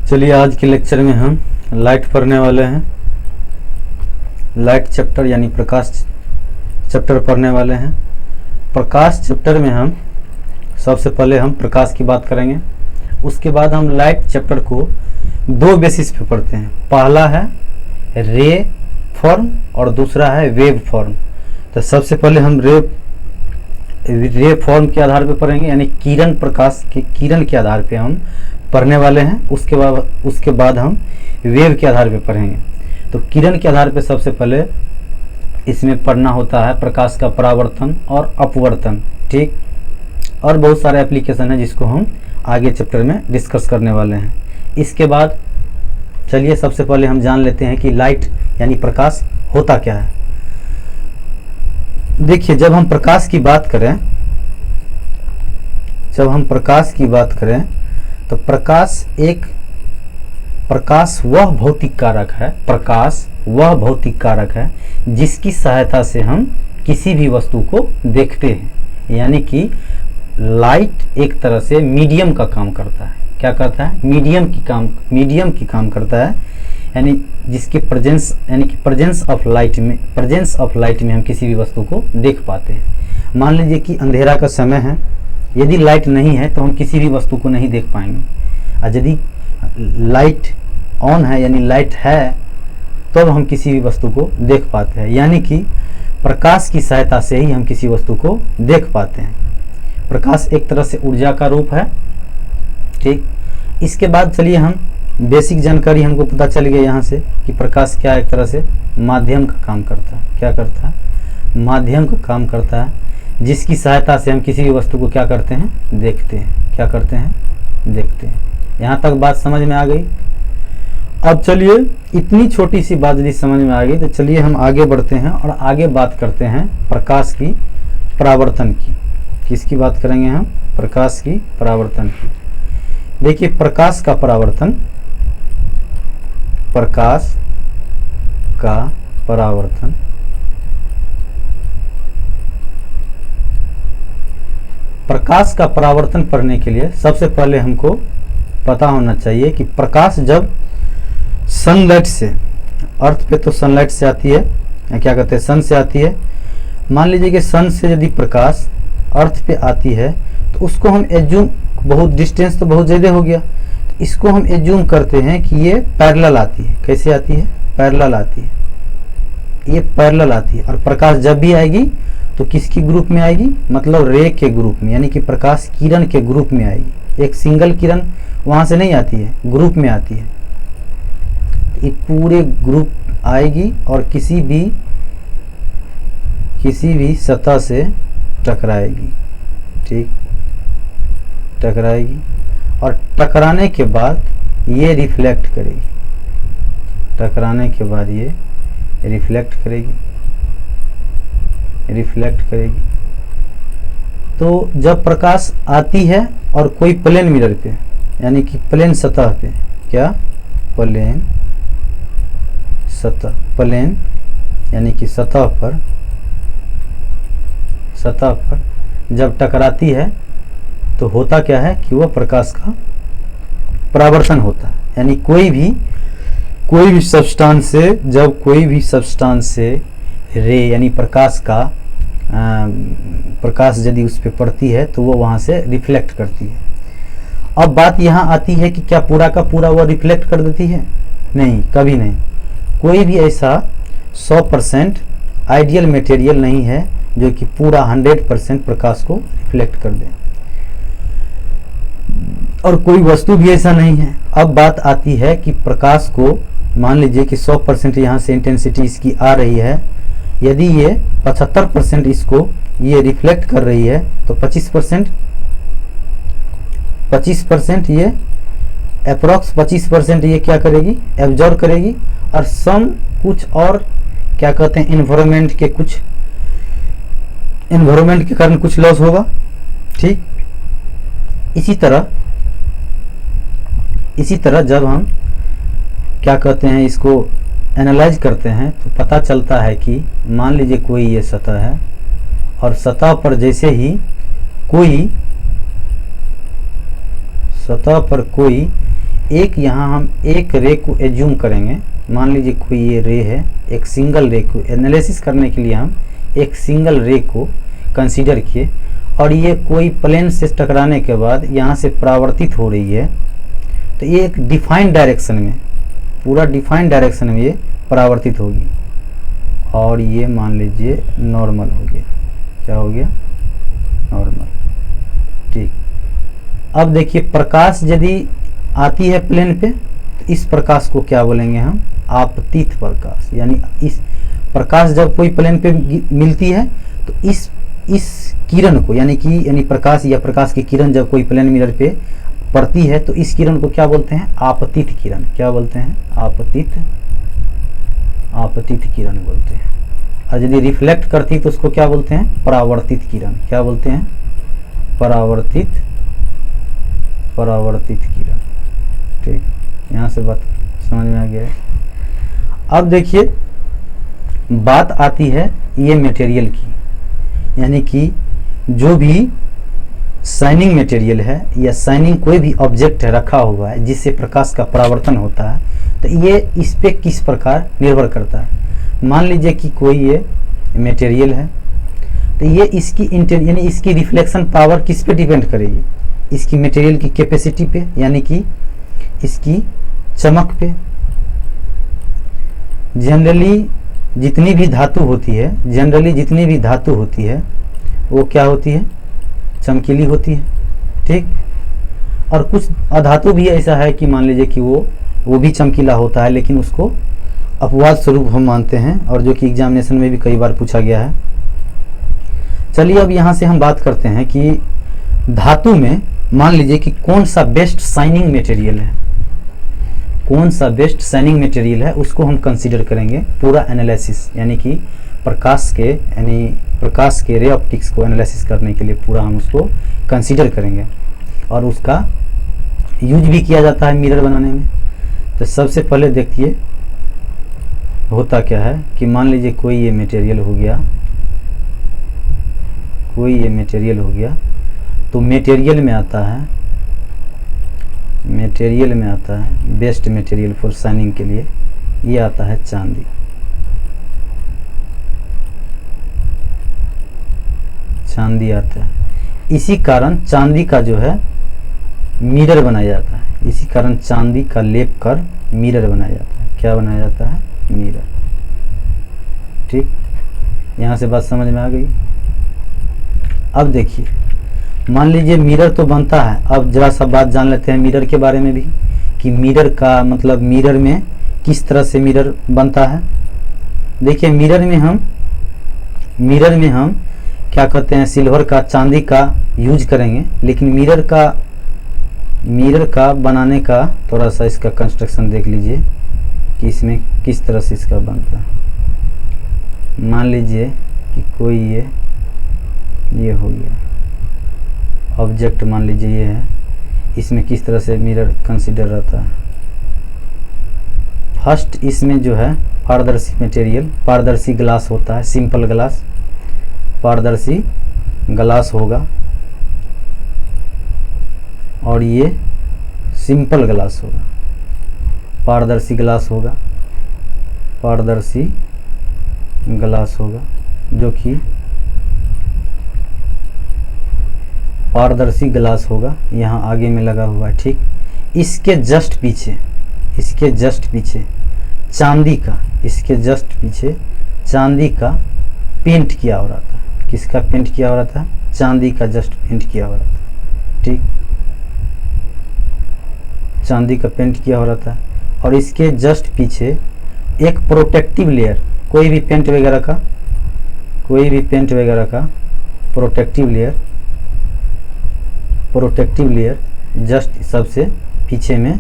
चलिए आज के लेक्चर में हम लाइट पढ़ने वाले हैं। लाइट चैप्टर यानी प्रकाश चैप्टर पढ़ने वाले हैं। प्रकाश चैप्टर में हम सबसे पहले हम प्रकाश की बात करेंगे, उसके बाद हम लाइट चैप्टर को दो बेसिस पे पढ़ते हैं। पहला है रे फॉर्म और दूसरा है वेव फॉर्म। तो सबसे पहले हम रे फॉर्म के आधार पे पढ़ेंगे, यानी किरण प्रकाश के किरण के आधार पे हम पढ़ने वाले हैं। उसके बाद हम वेव के आधार पे पढ़ेंगे। तो किरण के आधार पे सबसे पहले इसमें पढ़ना होता है प्रकाश का परावर्तन और अपवर्तन, ठीक। और बहुत सारे एप्लीकेशन है जिसको हम आगे चैप्टर में डिस्कस करने वाले हैं। इसके बाद चलिए सबसे पहले हम जान लेते हैं कि लाइट यानी प्रकाश होता क्या है। देखिए, जब हम प्रकाश की बात करें तो प्रकाश वह भौतिक कारक है जिसकी सहायता से हम किसी भी वस्तु को देखते हैं। यानी कि लाइट एक तरह से मीडियम का काम करता है। क्या करता है? मीडियम की काम करता है। यानी जिसके प्रेजेंस ऑफ लाइट में हम किसी भी वस्तु को देख पाते हैं। मान लीजिए कि अंधेरा का समय है, यदि लाइट नहीं है तो हम किसी भी वस्तु को नहीं देख पाएंगे। और यदि लाइट ऑन है यानी लाइट है तो हम किसी भी वस्तु को देख पाते हैं। यानी कि प्रकाश की सहायता से ही हम किसी वस्तु को देख पाते हैं। प्रकाश एक तरह से ऊर्जा का रूप है, ठीक। इसके बाद चलिए हम बेसिक जानकारी हमको पता चल गया यहाँ से कि प्रकाश क्या एक तरह से माध्यम का काम करता है। क्या करता है? माध्यम का काम करता है, जिसकी सहायता से हम किसी भी वस्तु को क्या करते हैं? देखते हैं। क्या करते हैं? देखते हैं। यहाँ तक बात समझ में आ गई। अब चलिए, इतनी छोटी सी बात यदि समझ में आ गई तो चलिए हम आगे बढ़ते हैं और आगे बात करते हैं प्रकाश की परावर्तन की। किसकी बात करेंगे हम? प्रकाश की परावर्तन की। देखिए, प्रकाश का परावर्तन पढ़ने के लिए सबसे पहले हमको पता होना चाहिए कि प्रकाश जब सनलाइट से, अर्थ पे तो सनलाइट से आती है, या क्या कहते हैं, सन से आती है। मान लीजिए कि सन से यदि प्रकाश अर्थ पे आती है तो उसको हम एज्यूम, बहुत डिस्टेंस तो बहुत ज़्यादा हो गया, इसको हम एज्यूम करते हैं कि ये पैरेलल आती है। कैसे आती है? पैरेलल आती है। ये पैरेलल आती है। और प्रकाश जब भी आएगी तो किसकी ग्रुप में आएगी? मतलब रे के ग्रुप में, यानी कि प्रकाश किरण के ग्रुप में आएगी। एक सिंगल किरण वहाँ से नहीं आती है, ग्रुप में आती है। ये पूरे ग्रुप आएगी और किसी भी सतह से टकराएगी, ठीक, टकराएगी। और टकराने के बाद ये रिफ्लेक्ट करेगी। रिफ्लेक्ट करेगी। तो जब प्रकाश आती है और कोई प्लेन मिरर पे, यानी कि प्लेन सतह पे, क्या? प्लेन यानी कि सतह पर जब टकराती है तो होता क्या है कि वह प्रकाश का परावर्तन होता है। यानी कोई भी सब्सटेंस से, जब कोई भी सब्सटेंस से रे यानी प्रकाश यदि उस पर पड़ती है तो वो वहाँ से रिफ्लेक्ट करती है। अब बात यहाँ आती है कि क्या पूरा का पूरा वो रिफ्लेक्ट कर देती है? नहीं, कभी नहीं। कोई भी ऐसा 100% आइडियल मटेरियल नहीं है जो कि पूरा 100% प्रकाश को रिफ्लेक्ट कर दे, और कोई वस्तु भी ऐसा नहीं है। अब बात आती है कि प्रकाश को, मान लीजिए कि 100% यहाँ से इंटेंसिटी इसकी आ रही है, यदि ये 75% इसको ये रिफ्लेक्ट कर रही है तो 25% ये अप्रॉक्स 25% ये क्या करेगी? एब्जॉर्ब करेगी। और कुछ और क्या कहते हैं, इन्वायरमेंट के कारण कुछ लॉस होगा, ठीक। इसी तरह जब हम क्या कहते हैं, इसको एनालाइज करते हैं तो पता चलता है कि मान लीजिए कोई ये सतह है और सतह पर जैसे ही कोई एक यहाँ हम एक रे को एज्यूम करेंगे। मान लीजिए कोई ये रे है, एक सिंगल रे को एनालिसिस करने के लिए हम एक सिंगल रे को कंसीडर किए, और ये कोई प्लेन से टकराने के बाद यहाँ से परावर्तित हो रही है, तो ये एक डिफाइंड डायरेक्शन में, पूरा डिफाइंड डायरेक्शन में ये परावर्तित होगी, और ये मान लीजिए नॉर्मल हो गया। क्या हो गया? नॉर्मल। ठीक। अब देखिए प्रकाश यदि आती है प्लेन पे, तो इस प्रकाश को क्या बोलेंगे हम? आपतित प्रकाश। यानी इस प्रकाश जब कोई प्लेन पे मिलती है तो इस किरण को यानी प्रकाश या प्रकाश की किरण जब कोई प्लेन मिरर पे पड़ती है तो इस किरण को क्या बोलते हैं? आपतित किरण। क्या बोलते हैं? आपतित किरण बोलते हैं। और यदि रिफ्लेक्ट करती तो उसको क्या बोलते हैं? परावर्तित किरण। क्या बोलते हैं? परावर्तित किरण। ठीक, यहाँ से बात समझ में आ गया है। अब देखिए बात आती है ये मटेरियल की, यानी कि जो भी शाइनिंग मटेरियल है या शाइनिंग कोई भी ऑब्जेक्ट है रखा हुआ है जिससे प्रकाश का परावर्तन होता है, तो ये इस पे किस प्रकार निर्भर करता है। मान लीजिए कि कोई ये मटेरियल है, तो ये इसकी यानी इसकी रिफ्लेक्शन पावर किस पे डिपेंड करेगी? इसकी मटेरियल की कैपेसिटी पे, यानी कि इसकी चमक पे। जनरली जितनी भी धातु होती है वो क्या होती है? चमकीली होती है। ठीक। और कुछ अधातु भी ऐसा है कि मान लीजिए कि वो भी चमकीला होता है, लेकिन उसको अपवाद स्वरूप हम मानते हैं, और जो कि एग्जामिनेशन में भी कई बार पूछा गया है। चलिए अब यहाँ से हम बात करते हैं कि धातु में मान लीजिए कि कौन सा बेस्ट शाइनिंग मटेरियल है, उसको हम कंसीडर करेंगे पूरा एनालिसिस, यानी कि प्रकाश के रे ऑप्टिक्स को एनालिसिस करने के लिए पूरा हम उसको कंसीडर करेंगे, और उसका यूज भी किया जाता है मिरर बनाने में। तो सबसे पहले देखिए होता क्या है कि मान लीजिए कोई ये मटेरियल हो गया, तो मटेरियल में आता है बेस्ट मटेरियल फॉर शाइनिंग के लिए, ये आता है चांदी। आता है। इसी कारण चांदी का जो है मिरर बनाया जाता है, इसी कारण चांदी का लेप कर मिरर बनाया जाता है। क्या बनाया जाता है? मिरर। ठीक, यहाँ से बात समझ में आ गई। अब देखिए मान लीजिए मिरर तो बनता है, अब जरा सा बात जान लेते हैं मिरर के बारे में भी, कि मिरर का मतलब मिरर में किस तरह से मिरर बनता है। देखिए मिरर में हम क्या कहते हैं, सिल्वर का, चांदी का यूज करेंगे, लेकिन मिरर का बनाने का थोड़ा सा इसका कंस्ट्रक्शन देख लीजिए कि इसमें किस तरह से इसका बनता है। मान लीजिए कि कोई ये हो गया ऑब्जेक्ट, मान लीजिए ये है, इसमें किस तरह से मिरर कंसीडर रहता है। फर्स्ट इसमें जो है पारदर्शी मटेरियल, पारदर्शी ग्लास होता है, सिंपल ग्लास, पारदर्शी ग्लास होगा, और ये सिंपल ग्लास होगा, पारदर्शी ग्लास होगा, जो कि पारदर्शी ग्लास होगा, यहाँ आगे में लगा हुआ है। ठीक, इसके जस्ट पीछे चांदी का पेंट किया हो रहता है। किसका पेंट किया हो रहता है? चांदी का जस्ट पेंट किया हो रहता है। ठीक, चांदी का पेंट किया हो रहता है, और इसके जस्ट पीछे एक प्रोटेक्टिव लेयर, कोई भी पेंट वगैरह का प्रोटेक्टिव लेयर जस्ट सबसे पीछे में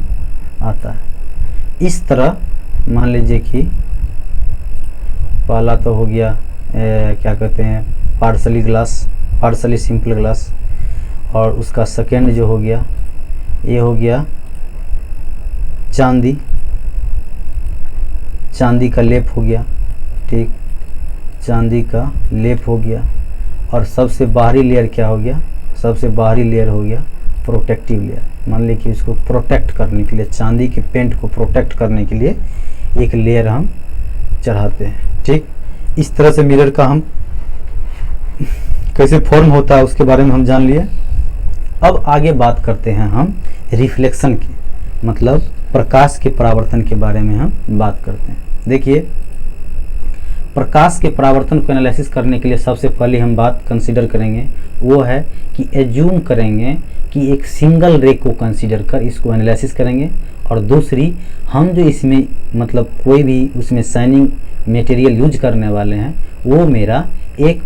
आता है। इस तरह मान लीजिए कि पहला तो हो गया क्या कहते हैं पार्शली सिंपल ग्लास, और उसका सेकेंड जो हो गया ये हो गया चांदी का लेप हो गया। ठीक, चांदी का लेप हो गया, और सबसे बाहरी लेयर क्या हो गया? सबसे बाहरी लेयर हो गया प्रोटेक्टिव लेयर। मान लीजिए कि इसको प्रोटेक्ट करने के लिए, चांदी के पेंट को प्रोटेक्ट करने के लिए एक लेयर हम चढ़ाते हैं। ठीक, इस तरह से मिरर का हम कैसे फॉर्म होता है उसके बारे में हम जान लिए। अब आगे बात करते हैं हम रिफ्लेक्शन की, मतलब प्रकाश के परावर्तन के बारे में हम बात करते हैं। देखिए, प्रकाश के परावर्तन को एनालिसिस करने के लिए सबसे पहले हम बात कंसीडर करेंगे, वो है कि एज्यूम करेंगे कि एक सिंगल रे को कंसीडर कर इसको एनालिसिस करेंगे, और दूसरी हम जो इसमें मतलब कोई भी उसमें शाइनिंग मटेरियल यूज करने वाले हैं वो मेरा एक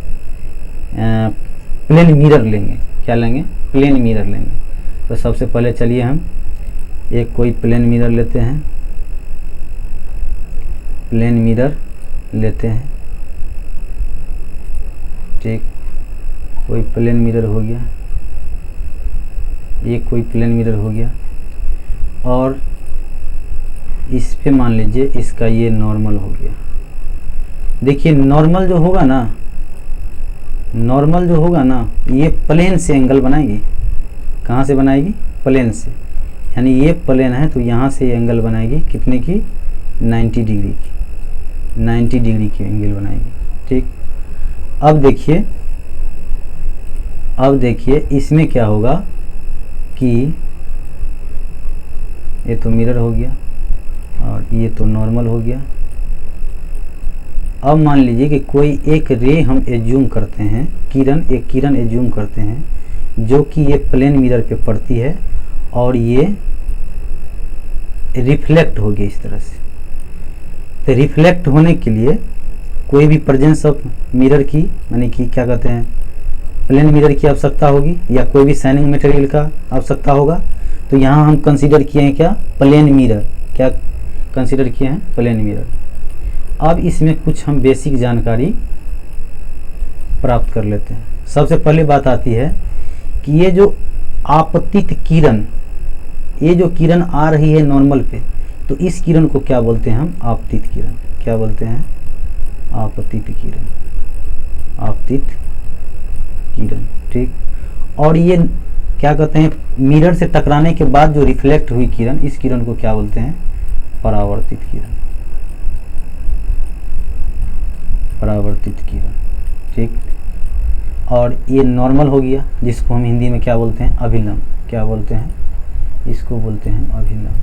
प्लेन मिरर लेंगे। क्या लेंगे? प्लेन मिरर लेंगे। तो सबसे पहले चलिए हम एक कोई प्लेन मिरर लेते हैं, प्लेन मिरर लेते हैं। ठीक, कोई प्लेन मिरर हो गया, ये कोई प्लेन मिरर हो गया, और इस पे मान लीजिए इसका ये नॉर्मल हो गया। देखिए नॉर्मल जो होगा ना, नॉर्मल जो होगा ना, ये प्लेन से एंगल बनाएगी। कहाँ से बनाएगी? प्लेन से। यानी ये प्लेन है तो यहाँ से एंगल बनाएगी कितने की? 90 डिग्री की, 90 डिग्री की एंगल बनाएगी। ठीक, अब देखिए इसमें क्या होगा कि ये तो मिरर हो गया और ये तो नॉर्मल हो गया। अब मान लीजिए कि कोई एक रे हम एज्यूम करते हैं, एक किरण एज्यूम करते हैं जो कि ये प्लेन मिरर पे पड़ती है और ये रिफ्लेक्ट होगी इस तरह से। तो रिफ्लेक्ट होने के लिए कोई भी प्रेजेंस ऑफ मिरर की, यानी कि क्या कहते हैं, प्लेन मिरर की आवश्यकता होगी या कोई भी शाइनिंग मटेरियल का आवश्यकता होगा। तो यहाँ हम कंसीडर किए हैं क्या? Plane mirror. क्या कंसीडर किए हैं? Plane mirror. अब इसमें कुछ हम बेसिक जानकारी प्राप्त कर लेते हैं। सबसे पहले बात आती है कि ये जो आपतित किरण, ये जो किरण आ रही है नॉर्मल पे, तो इस किरण को क्या बोलते हैं हम? आपतित किरण। क्या बोलते हैं? आपतित किरण, आपतित किरण। ठीक, और ये क्या कहते हैं, मिरर से टकराने के बाद जो रिफ्लेक्ट हुई किरण, इस किरण को क्या बोलते हैं? परावर्तित किरण, परावर्तित किरण। ठीक, और ये नॉर्मल हो गया जिसको हम हिंदी में क्या बोलते हैं? अभिलंब। क्या बोलते हैं? इसको बोलते हैं अभिलंब।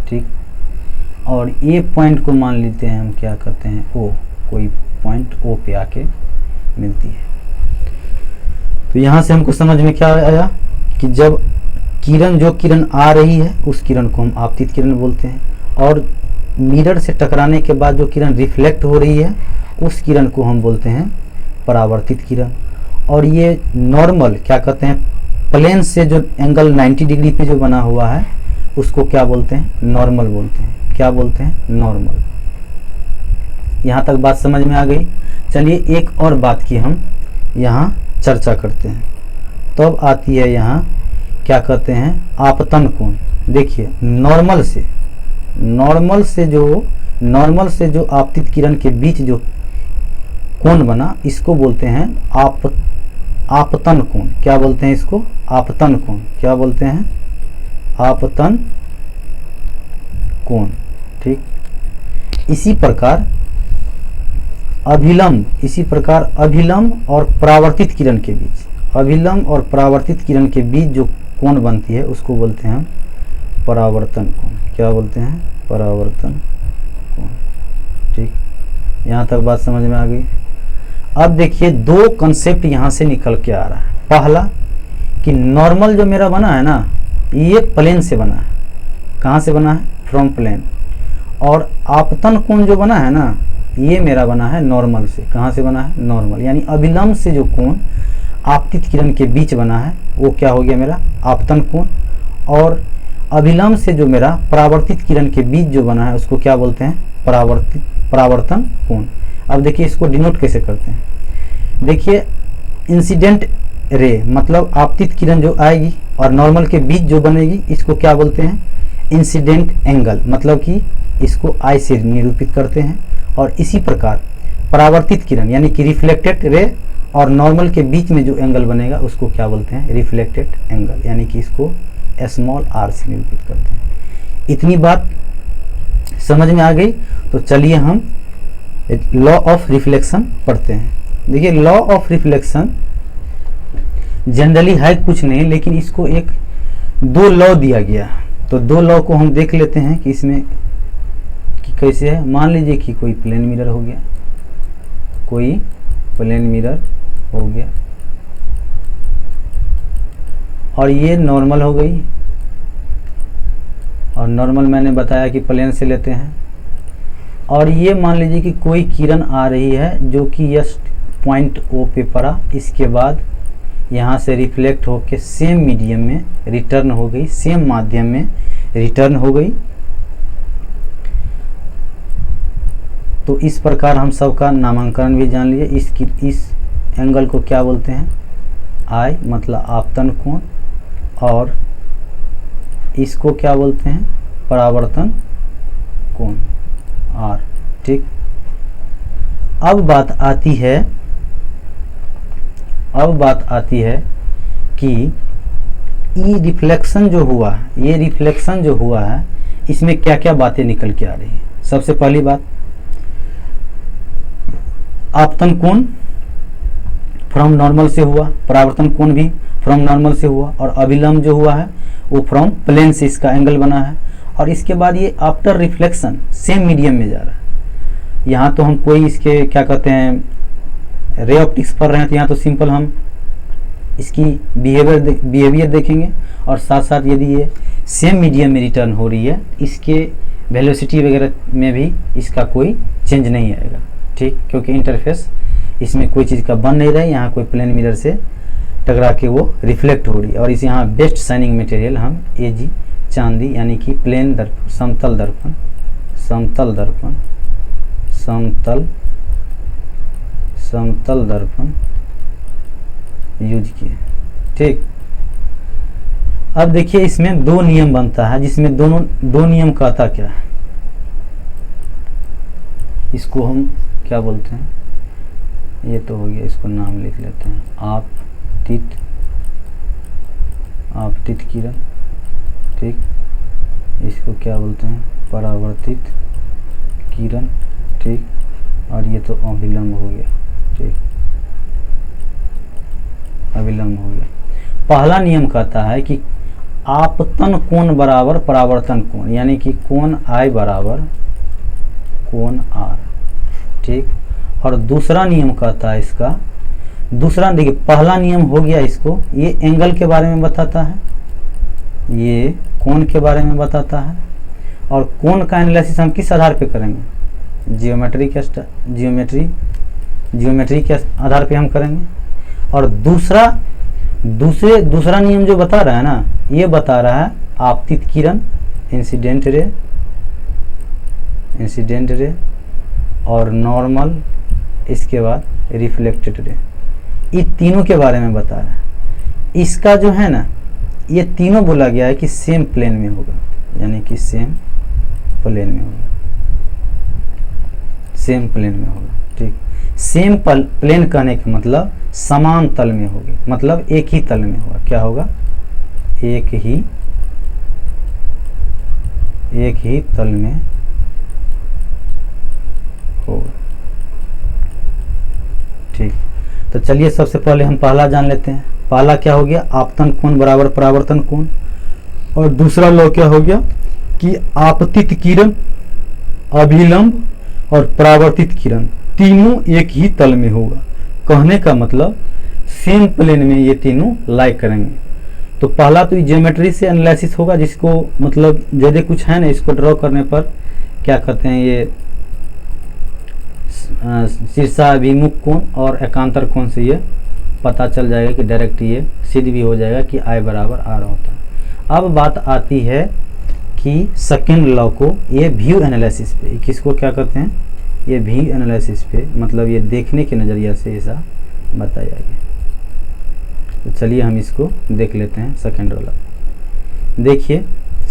ठीक, और ये पॉइंट को मान लेते हैं हम क्या कहते हैं? ओ, कोई पॉइंट ओ पे आके मिलती है। तो यहाँ से हमको समझ में क्या आया कि जब किरण, जो किरण आ रही है उस किरण को हम आपतित किरण बोलते हैं, और मिरर से टकराने के बाद जो किरण रिफ्लेक्ट हो रही है उस किरण को हम बोलते हैं परावर्तित किरण। और ये नॉर्मल क्या कहते हैं, प्लेन से जो एंगल 90 डिग्री पे जो बना हुआ है उसको क्या बोलते हैं? नॉर्मल बोलते हैं। क्या बोलते हैं? नॉर्मल। यहाँ तक बात समझ में आ गई। चलिए एक और बात की हम यहाँ चर्चा करते हैं। तो अब आती है यहाँ क्या कहते हैं? आपतन कोण। देखिए नॉर्मल से जो आपतित किरण के बीच जो कोण बना, इसको बोलते हैं आपतन कोण। क्या बोलते हैं इसको? आपतन कोण। क्या बोलते हैं? आपतन कोण। ठीक, इसी प्रकार अभिलंब और परावर्तित किरण के बीच, अभिलंब और परावर्तित किरण के बीच जो कोण बनती है उसको बोलते हैं हम परावर्तन कोण। क्या बोलते हैं? परावर्तन कोण। ठीक, यहाँ तक बात समझ में आ गई। अब देखिए दो कंसेप्ट यहाँ से निकल के आ रहा है। पहला कि नॉर्मल जो मेरा बना है ना, ये प्लेन से बना है। कहाँ से बना है? From plane. और आपतन कोण जो बना है ना, ये मेरा बना है नॉर्मल से। कहाँ से बना है? नॉर्मल। यानी अभिलंब से जो कोण आपतित किरण के बीच बना है वो क्या हो गया मेरा? आपतन कोण। और अभिलंब से जो मेरा परावर्तित किरण के बीच जो बना है उसको क्या बोलते हैं? परावर्तन कोण। अब देखिए इसको डिनोट कैसे करते हैं। देखिए इंसिडेंट रे मतलब आपतित किरण जो आएगी और नॉर्मल के बीच जो बनेगी, इसको क्या बोलते हैं? Incident angle. मतलब कि इसको आई से निरूपित करते हैं। और इसी प्रकार परावर्तित किरण यानी कि रिफ्लेक्टेड रे और नॉर्मल के बीच में जो एंगल बनेगा उसको क्या बोलते हैं, रिफ्लेक्टेड एंगल, यानी कि इसको स्मॉल r से निरूपित करते हैं। इतनी बात समझ में आ गई। तो चलिए हम लॉ ऑफ रिफ्लेक्शन पढ़ते हैं। देखिए लॉ ऑफ रिफ्लेक्शन जनरली है कुछ नहीं, लेकिन इसको एक दो लॉ दिया गया। तो दो लॉ को हम देख लेते हैं कि इसमें कि कैसे है। मान लीजिए कि कोई प्लेन मिरर हो गया, कोई प्लेन मिरर हो गया और ये नॉर्मल हो गई, और नॉर्मल मैंने बताया कि प्लेन से लेते हैं। और ये मान लीजिए कि कोई किरण आ रही है जो कि यस पॉइंट ओ पे पड़ा, इसके बाद यहाँ से रिफ्लेक्ट होके सेम मीडियम में रिटर्न हो गई, सेम माध्यम में रिटर्न हो गई। तो इस प्रकार हम सबका नामांकन भी जान लिए। इस एंगल को क्या बोलते हैं, आई मतलब आपतन कोण, और इसको क्या बोलते हैं, परावर्तन कोण, आर। ठीक, अब बात आती है कि ये रिफ्लेक्शन जो हुआ है, इसमें क्या क्या बातें निकल के आ रही है। सबसे पहली बात, आपतन कोण फ्रॉम नॉर्मल से हुआ, परावर्तन कोण भी फ्रॉम नॉर्मल से हुआ, और अभिलंब जो हुआ है वो फ्रॉम प्लेन से इसका एंगल बना है। और इसके बाद ये आफ्टर रिफ्लेक्शन सेम मीडियम में जा रहा है। यहाँ तो हम कोई इसके क्या कहते हैं रे ऑप्टिक्स पढ़ रहे हैं, तो यहाँ तो सिंपल हम इसकी बिहेवियर देखेंगे, और साथ साथ यदि ये सेम मीडियम में रिटर्न हो रही है, इसके वेलोसिटी वगैरह में भी इसका कोई चेंज नहीं आएगा। ठीक, क्योंकि इंटरफेस इसमें कोई चीज़ का बन नहीं रहा है, यहाँ कोई प्लेन मिरर से टकरा के वो रिफ्लेक्ट हो रही है। और इस यहाँ बेस्ट शाइनिंग मटेरियल हम AG चांदी यानी कि प्लेन दर्पण, समतल दर्पण यूज किए। ठीक, अब देखिए इसमें दो नियम बनता है, जिसमें दो नियम कहता क्या है, इसको हम क्या बोलते हैं, ये तो हो गया, इसको नाम लिख लेते हैं, आपतित किरण। ठीक, इसको क्या बोलते हैं, परावर्तित किरण। ठीक, और ये तो अभिलंब हो गया। ठीक, अभिलंब हो गया। पहला नियम कहता है कि आपतन कोण बराबर परावर्तन कोण, यानी कि कोण I बराबर कोण R। ठीक, और दूसरा नियम कहता है इसका, दूसरा देखिए पहला नियम हो गया, इसको ये एंगल के बारे में बताता है, ये कोण के बारे में बताता है। और कोण का एनालिसिस हम किस आधार पे करेंगे, जियोमेट्री के आधार पे हम करेंगे। और दूसरा नियम जो बता रहा है ना, ये बता रहा है आपतित किरण, इंसिडेंट रे और नॉर्मल, इसके बाद रिफ्लेक्टेड रे, ये तीनों के बारे में बता रहा है। इसका जो है ना, ये तीनों बोला गया है कि सेम प्लेन में होगा, यानी कि सेम प्लेन में होगा। ठीक, सेम प्लेन कहने का मतलब समान तल में होगी, मतलब एक ही तल में होगा। क्या होगा, एक ही तल में होगा। ठीक, तो चलिए सबसे पहले हम पहला जान लेते हैं। पहला क्या हो गया, आपतन कोण बराबर परावर्तन कोण। और दूसरा लॉ क्या हो गया कि आपतित किरण, अभिलंब और परावर्तित किरण तीनों एक ही तल में होगा। कहने का मतलब सेम प्लेन में ये तीनों लाई करेंगे। तो पहला तो ज्योमेट्री से एनालिसिस होगा, जिसको मतलब ज़्यादा कुछ है ना, इसको ड्रॉ करने पर क्या कहते हैं, ये शीर्षाभिमुख कोण और एकांतर कोण से ये पता चल जाएगा कि डायरेक्ट ये सिद्ध भी हो जाएगा कि I बराबर R होता है। अब बात आती है कि सेकेंड लॉ को, ये व्यू एनालिसिस पे, किसको क्या कहते हैं, ये व्यू एनालिसिस पे, मतलब ये देखने के नज़रिया से ऐसा बताया गया। तो चलिए हम इसको देख लेते हैं सेकेंड वाला। देखिए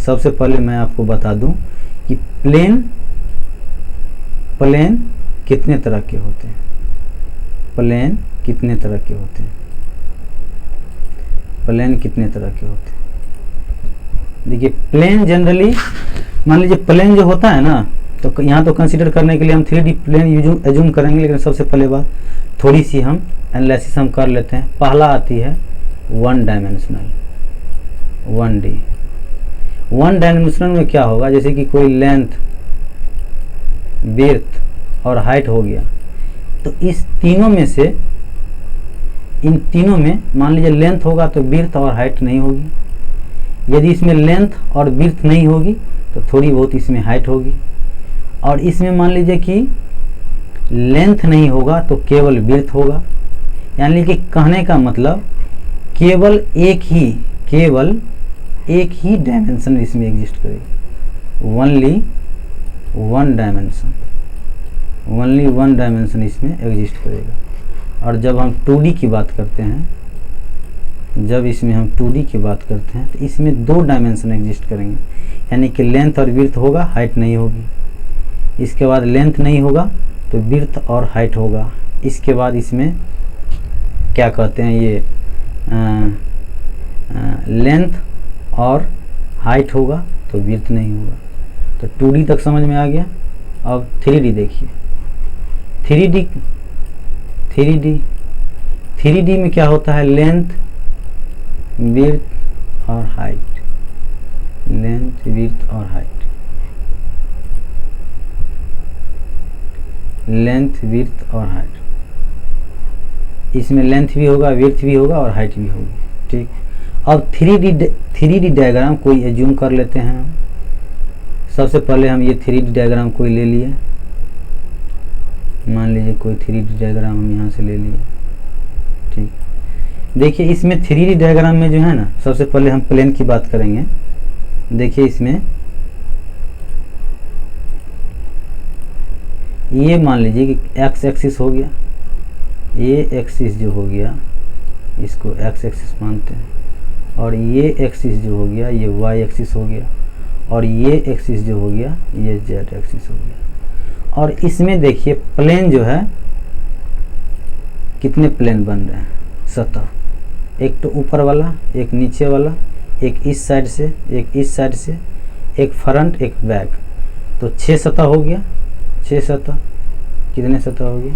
सबसे पहले मैं आपको बता दूं कि प्लेन कितने तरह के होते हैं। प्लेन कितने तरह के होते हैं, प्लेन कितने तरह के होते हैं। देखिए प्लेन जनरली, मान लीजिए प्लेन जो होता है ना, तो यहाँ तो कंसीडर करने के लिए हम 3D प्लेन एज्यूम करेंगे, लेकिन सबसे पहले बात थोड़ी सी हम एनालिसिस हम कर लेते हैं। पहला आती है one dimensional, 1D। One dimensional में क्या होगा, जैसे कि कोई लेंथ, विड्थ और हाइट हो गया, तो इस तीनों में से, इन तीनों में मान लीजिए लेंथ होगा तो विड्थ और हाइट नहीं होगी। यदि इसमें लेंथ और विड्थ नहीं होगी तो थोड़ी बहुत इसमें हाइट होगी। और इसमें मान लीजिए कि लेंथ नहीं होगा तो केवल विड्थ होगा। यानी कि कहने का मतलब केवल एक ही डायमेंशन इसमें एग्जिस्ट करेगी, ओनली वन डायमेंशन इसमें एग्जिस्ट करेगा। और जब हम 2D की बात करते हैं, जब इसमें हम 2D की बात करते हैं तो इसमें 2 डायमेंशन एग्जिस्ट करेंगे, यानी कि लेंथ और विड्थ होगा, हाइट नहीं होगी। इसके बाद लेंथ नहीं होगा तो विड्थ और हाइट होगा। इसके बाद इसमें क्या कहते हैं, ये लेंथ और हाइट होगा तो विड्थ नहीं होगा। तो 2D तक समझ में आ गया। अब 3D देखिए, 3D में क्या होता है, लेंथ, विड्थ और हाइट, लेंथ, विड्थ और हाइट, लेंथ, विड्थ और हाइट। इसमें लेंथ भी होगा, विड्थ भी होगा और हाइट भी होगी। ठीक, अब 3D डायग्राम कोई एज्यूम कर लेते हैं हम। सबसे पहले हम ये 3D डायग्राम कोई ले लिए, मान लीजिए कोई 3D डायग्राम हम यहाँ से ले लिए। ठीक, देखिए इसमें 3D डायग्राम में जो है ना, सबसे पहले हम प्लेन की बात करेंगे। देखिए इसमें ये मान लीजिए कि एक्स एक्सिस हो गया, ये एक्सिस जो हो गया इसको एक्स एक्सिस मानते हैं, और ये एक्सिस जो हो गया ये वाई एक्सिस हो गया, और ये एक्सिस जो हो गया ये जेड एक्सिस हो गया। और इसमें देखिए प्लेन जो है, कितने प्लेन बन रहे हैं, सतह, एक तो ऊपर वाला, एक नीचे वाला, एक इस साइड से, एक इस साइड से, एक फ्रंट, एक बैक, तो 6 सतह हो गया। 6 सतह, कितने सतह हो गए,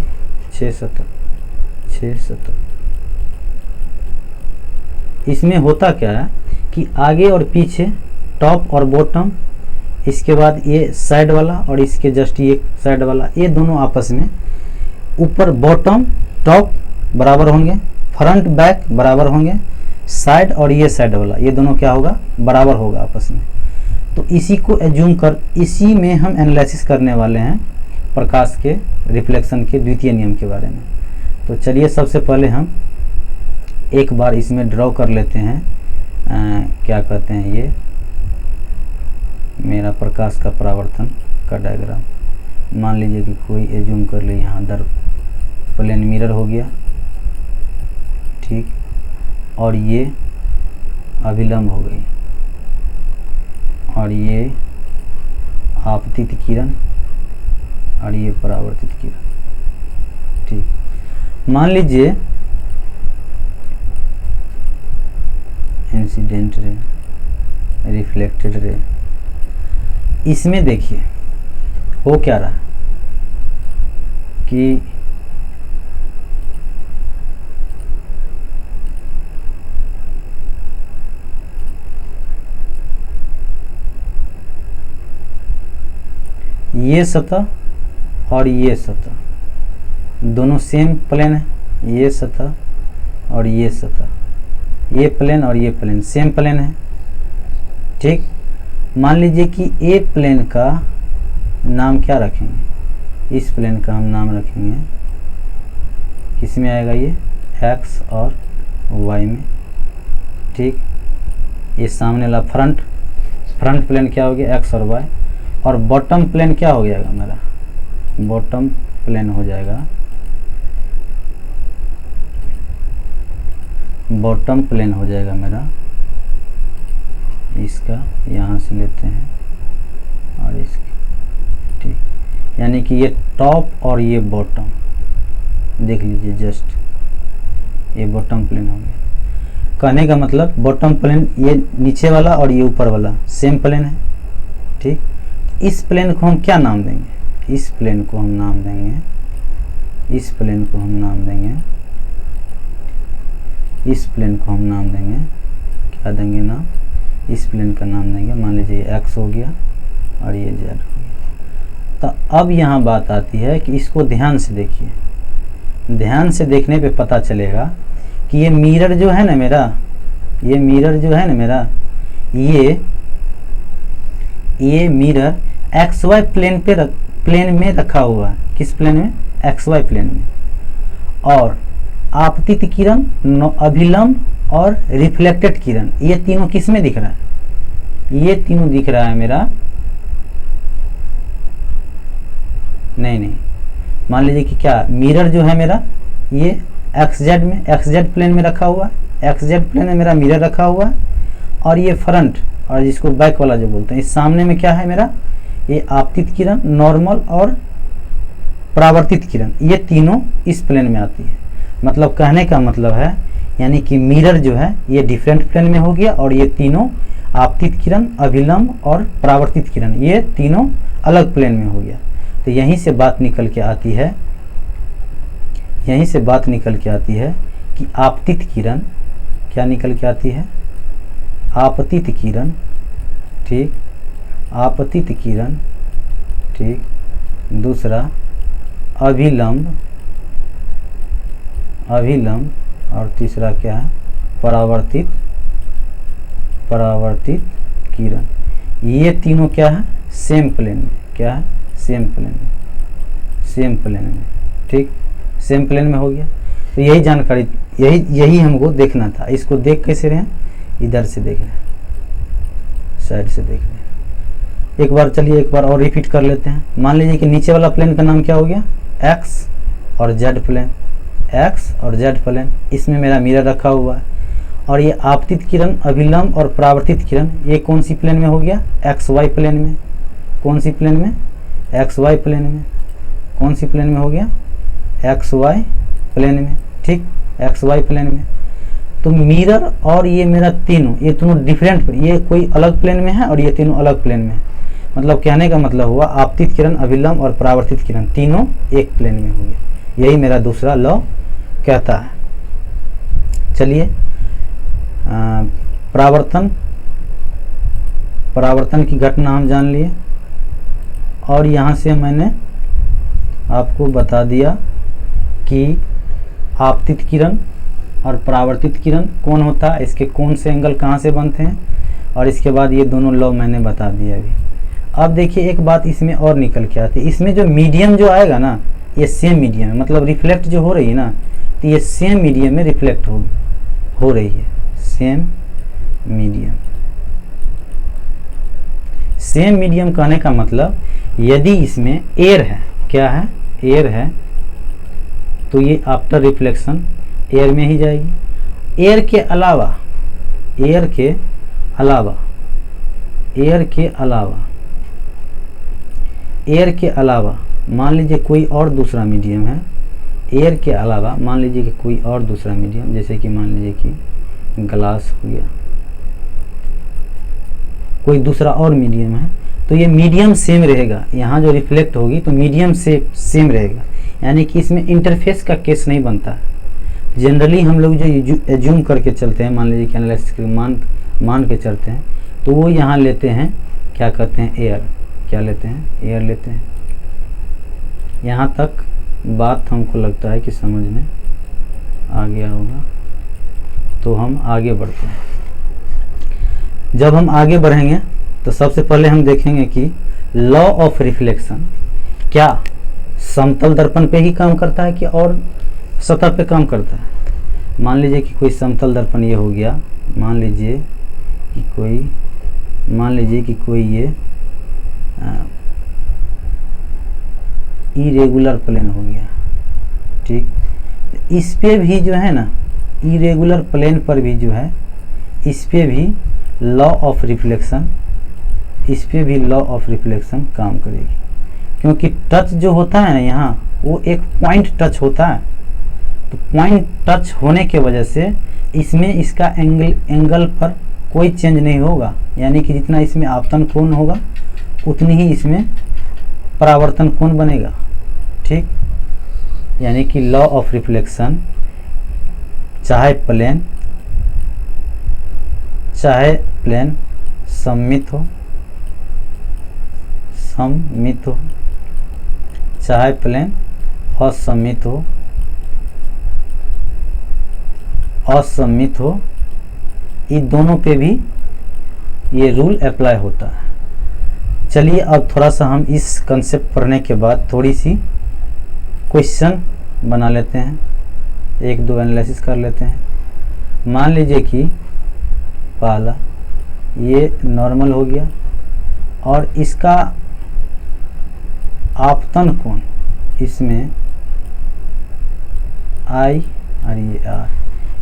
6 सतह, 6 सतह। इसमें होता क्या है कि आगे और पीछे, टॉप और बॉटम, इसके बाद ये साइड वाला और इसके जस्ट ये साइड वाला, ये दोनों आपस में, ऊपर बॉटम टॉप बराबर होंगे, फ्रंट बैक बराबर होंगे, साइड और ये साइड वाला, ये दोनों क्या होगा, बराबर होगा आपस में। तो इसी को एज्यूम कर, इसी में हम एनालिसिस करने वाले हैं प्रकाश के रिफ्लेक्शन के द्वितीय नियम के बारे में। तो चलिए सबसे पहले हम एक बार इसमें ड्रॉ कर लेते हैं, क्या कहते हैं, ये मेरा प्रकाश का परावर्तन का डायग्राम। मान लीजिए कि कोई एज्यूम कर ले, यहाँ दर प्लेन मिरर हो गया। ठीक, और ये अभिलंब हो गई, और ये आपतित किरण, और ये परावर्तित किरण। ठीक, मान लीजिए इंसिडेंट रे, रिफ्लेक्टेड रे। इसमें देखिए हो क्या रहा कि ये सतह और ये सतह दोनों सेम प्लेन है, ये सतह और ये सतह, ये प्लेन और ये प्लेन सेम प्लेन है। ठीक, मान लीजिए कि ए प्लेन का नाम क्या रखेंगे, इस प्लेन का हम नाम रखेंगे, किस में आएगा, ये एक्स और वाई में। ठीक, ये सामने वाला फ्रंट प्लेन क्या हो गया, एक्स और वाई, और बॉटम प्लेन क्या हो जाएगा मेरा, बॉटम प्लेन हो जाएगा, बॉटम प्लेन हो जाएगा मेरा इसका, यहाँ से लेते हैं और इसके। ठीक, यानी कि ये टॉप और ये बॉटम, देख लीजिए जस्ट, ये बॉटम प्लेन हो गया। कहने का मतलब बॉटम प्लेन ये नीचे वाला और ये ऊपर वाला सेम प्लेन है, ठीक। इस प्लेन को हम क्या नाम देंगे, इस प्लेन को हम नाम देंगे, इस प्लेन को हम नाम देंगे, इस प्लेन को हम नाम देंगे, क्या देंगे नाम, इस प्लेन का नाम देंगे, मान लीजिए एक्स हो गया और ये जेड हो गया। तो अब यहाँ बात आती है कि इसको ध्यान से देखिए, ध्यान से देखने पे पता चलेगा कि ये मिरर जो है ना मेरा, ये मिरर जो है ना मेरा, ये मिरर एक्स वाई प्लेन पे प्लेन में रखा हुआ है। किस प्लेन में, एक्स वाई प्लेन में। और आपतित किरण, अभिलंब और रिफ्लेक्टेड किरण, ये तीनों किस में दिख रहा है, ये तीनों दिख रहा है मेरा, नहीं, मान लीजिए कि क्या मिरर जो है मेरा ये एक्स जेड में, एक्स जेड प्लेन में रखा हुआ है, एक्स जेड प्लेन में मेरा मिरर रखा हुआ है। और ये फ्रंट और जिसको बैक वाला जो बोलते हैं, इस सामने में क्या है मेरा, ये आपतित किरण, नॉर्मल और परावर्तित किरण, ये तीनों इस प्लेन में आती है। मतलब कहने का मतलब है यानी कि मिरर जो है ये डिफरेंट प्लेन में हो गया और ये तीनों आपतित किरण, अभिलंब और परावर्तित किरण, ये तीनों अलग प्लेन में हो गया। तो यहीं से बात निकल के आती है, यहीं से बात निकल के आती है कि आपतित किरण क्या निकल के आती है, आपतित किरण, ठीक, आपतित किरण, ठीक। दूसरा अभिलंब, अभिलंब, और तीसरा क्या है, परावर्तित, परावर्तित किरण। ये तीनों क्या है, सेम प्लेन में, क्या है, सेम प्लेन में, सेम प्लेन में, ठीक, सेम प्लेन में हो गया। तो यही जानकारी, यही हमको देखना था। इसको देख कैसे रहे हैं, इधर से देख रहे हैं, साइड से देख रहे हैं। एक बार चलिए एक बार और रिपीट कर लेते हैं। मान लीजिए कि नीचे वाला प्लेन का नाम क्या हो गया, एक्स और जेड प्लेन, एक्स और जेड प्लेन, इसमें मेरा मिरर रखा हुआ है। और ये आपतित किरण, अभिलंब और परावर्तित किरण, ये कौन सी प्लेन में हो गया, एक्स वाई प्लेन में। कौन सी प्लेन में, एक्स वाई प्लेन में। कौन सी प्लेन में हो गया, एक्स वाई प्लेन में, ठीक, एक्स वाई प्लेन में। तो मिरर और ये मेरा तीनों, ये तीनों डिफरेंट, ये कोई अलग प्लेन में है और ये तीनों अलग प्लेन में है। मतलब कहने का मतलब हुआ आपतित किरण, अभिलंब और परावर्तित किरण तीनों एक प्लेन में हो गया। यही मेरा दूसरा लॉ कहता है। चलिए परावर्तन की घटना हम जान लिए और यहाँ से मैंने आपको बता दिया कि आपतित किरण और परावर्तित किरण कौन होता है, इसके कौन से एंगल कहाँ से बनते हैं, और इसके बाद ये दोनों लॉ मैंने बता दिया अभी। अब देखिए एक बात इसमें और निकल के आती है, इसमें जो मीडियम जो आएगा ना, ये सेम मीडियम है, मतलब रिफ्लेक्ट जो हो रही है ना, तो ये सेम मीडियम में रिफ्लेक्ट हो रही है, सेम मीडियम। सेम मीडियम कहने का मतलब यदि इसमें एयर है, क्या है, एयर है, तो ये आफ्टर रिफ्लेक्शन एयर में ही जाएगी। एयर के अलावा, एयर के अलावा, एयर के अलावा, एयर के अलावा मान लीजिए कोई और दूसरा मीडियम है, एयर के अलावा मान लीजिए कि कोई और दूसरा मीडियम, जैसे कि मान लीजिए कि ग्लास हो गया, कोई दूसरा और मीडियम है, तो ये मीडियम सेम रहेगा। यहाँ जो रिफ्लेक्ट होगी तो मीडियम से सेम रहेगा, यानी कि इसमें इंटरफेस का केस नहीं बनता। जनरली हम लोग जो एज्यूम करके चलते हैं, मान लीजिए कि एनालिसिस मान के चलते हैं, तो वो यहाँ लेते हैं, क्या कहते हैं, एयर, क्या लेते हैं, एयर लेते हैं। यहाँ तक बात हमको लगता है कि समझ में आ गया होगा, तो हम आगे बढ़ते हैं। जब हम आगे बढ़ेंगे तो सबसे पहले हम देखेंगे कि लॉ ऑफ रिफ्लेक्शन क्या समतल दर्पण पे ही काम करता है कि और सतह पे काम करता है। मान लीजिए कि कोई समतल दर्पण ये हो गया, मान लीजिए कि कोई ये इरेगुलर प्लेन हो गया, ठीक। इस पे भी जो है ना, इरेगुलर प्लेन पर भी जो है, इस पे भी लॉ ऑफ रिफ्लेक्शन, इस पे भी लॉ ऑफ रिफ्लेक्शन काम करेगी, क्योंकि टच जो होता है ना यहाँ, वो एक पॉइंट टच होता है, तो पॉइंट टच होने के वजह से इसमें इसका एंगल पर कोई चेंज नहीं होगा, यानी कि जितना इसमें आपतन कोण होगा उतनी ही इसमें परावर्तन कोण बनेगा। ठीक, यानी कि लॉ ऑफ रिफ्लेक्शन चाहे प्लेन सममित हो चाहे प्लेन असममित हो, इन दोनों पे भी ये रूल अप्लाई होता है। चलिए अब थोड़ा सा हम इस कंसेप्ट पढ़ने के बाद थोड़ी सी क्वेश्चन बना लेते हैं, एक दो एनालिसिस कर लेते हैं। मान लीजिए कि पहला ये नॉर्मल हो गया और इसका आपतन कोण इसमें I और ये R,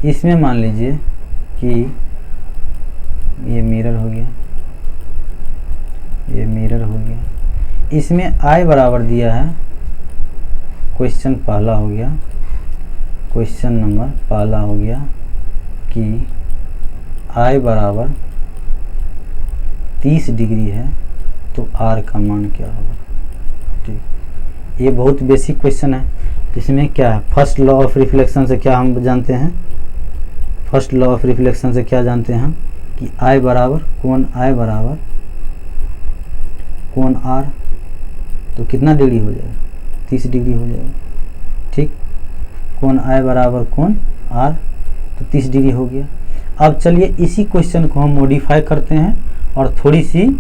इसमें मान लीजिए कि ये मिरर हो गया, इसमें I बराबर दिया है, क्वेश्चन पहला हो गया, क्वेश्चन नंबर पहला हो गया कि I बराबर 30 डिग्री है तो R का मान क्या होगा। ठीक, ये बहुत बेसिक क्वेश्चन है। इसमें क्या है, फर्स्ट लॉ ऑफ रिफ्लेक्शन से क्या हम जानते हैं, कि I बराबर कोण R, तो कितना डिग्री हो जाएगा, 30 डिग्री हो जाएगा। ठीक, कोण I बराबर कोण R, तो 30 डिग्री हो गया। अब चलिए इसी क्वेश्चन को हम मॉडिफाई करते हैं और थोड़ी सी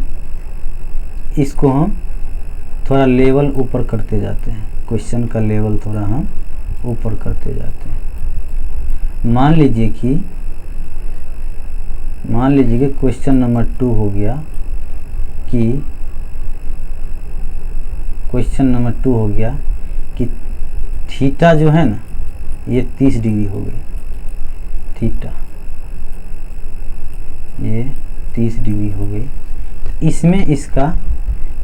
इसको हम थोड़ा लेवल ऊपर करते जाते हैं, क्वेश्चन का लेवल थोड़ा हम ऊपर करते जाते हैं। मान लीजिए कि क्वेश्चन नंबर 2 हो गया कि थीटा जो है ना ये 30 डिग्री हो गई, थीटा ये 30 डिग्री हो गई, इसमें इसका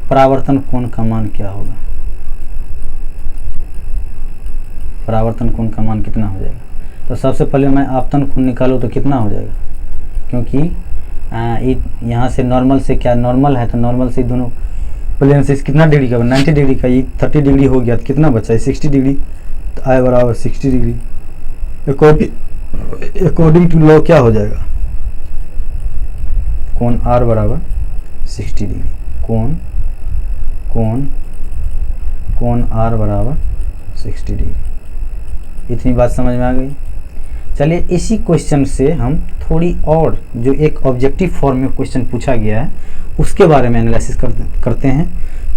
परावर्तन कोण का मान क्या होगा, परावर्तन कोण का मान कितना हो जाएगा। तो सबसे पहले मैं आपतन कोण निकालूँ तो कितना हो जाएगा, क्योंकि यहाँ से नॉर्मल से क्या नॉर्मल है, तो नॉर्मल से दोनों प्लेन से कितना डिग्री का, 90 डिग्री का, ये 30 डिग्री हो गया, तो कितना बचा है 60 डिग्री, तो I बराबर 60 डिग्री। अकॉर्डिंग टू लॉ क्या हो जाएगा, कोण R बराबर 60 डिग्री, कोण R बराबर 60 डिग्री। इतनी बात समझ में आ गई। चलिए इसी क्वेश्चन से हम थोड़ी और जो एक ऑब्जेक्टिव फॉर्म में क्वेश्चन पूछा गया है उसके बारे में एनालिसिस करते हैं,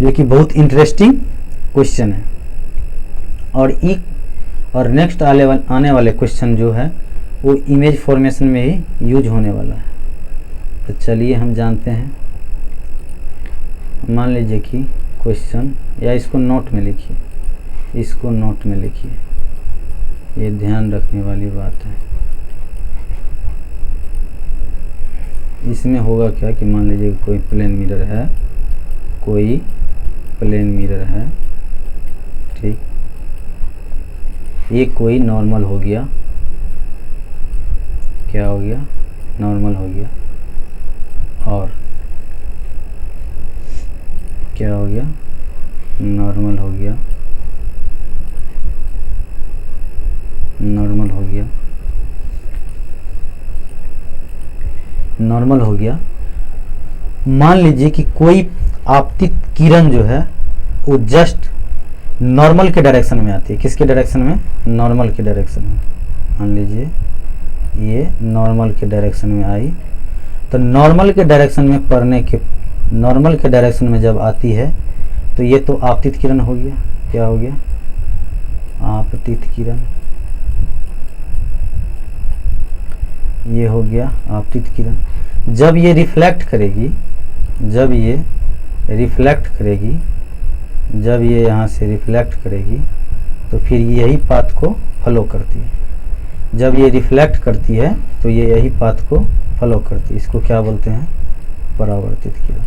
जो कि बहुत इंटरेस्टिंग क्वेश्चन है। और नेक्स्ट आने वाले क्वेश्चन जो है वो इमेज फॉर्मेशन में ही यूज होने वाला है। तो चलिए हम जानते हैं। मान लीजिए कि क्वेश्चन, या इसको नोट में लिखिए, ये ध्यान रखने वाली बात है। इसमें होगा क्या कि मान लीजिए कोई प्लेन मिरर है, ठीक, ये कोई नॉर्मल हो गया, क्या हो गया, नॉर्मल हो गया, और क्या हो गया, नॉर्मल हो गया, नॉर्मल हो गया। मान लीजिए कि कोई आपतित किरण जो है वो जस्ट नॉर्मल के डायरेक्शन में आती है। किसके डायरेक्शन में, नॉर्मल के डायरेक्शन में। मान लीजिए ये नॉर्मल के डायरेक्शन में आई, तो नॉर्मल के डायरेक्शन में जब आती है तो ये तो आपतित किरण हो गया। क्या हो गया, आपतित किरण, ये हो गया आपतित किरण। जब ये रिफ्लेक्ट करेगी, यहाँ से रिफ्लेक्ट करेगी तो फिर यही पाथ को फॉलो करती है। जब ये रिफ्लेक्ट करती है तो ये यही पाथ को फॉलो करती है। इसको क्या बोलते हैं, परावर्तित किरण।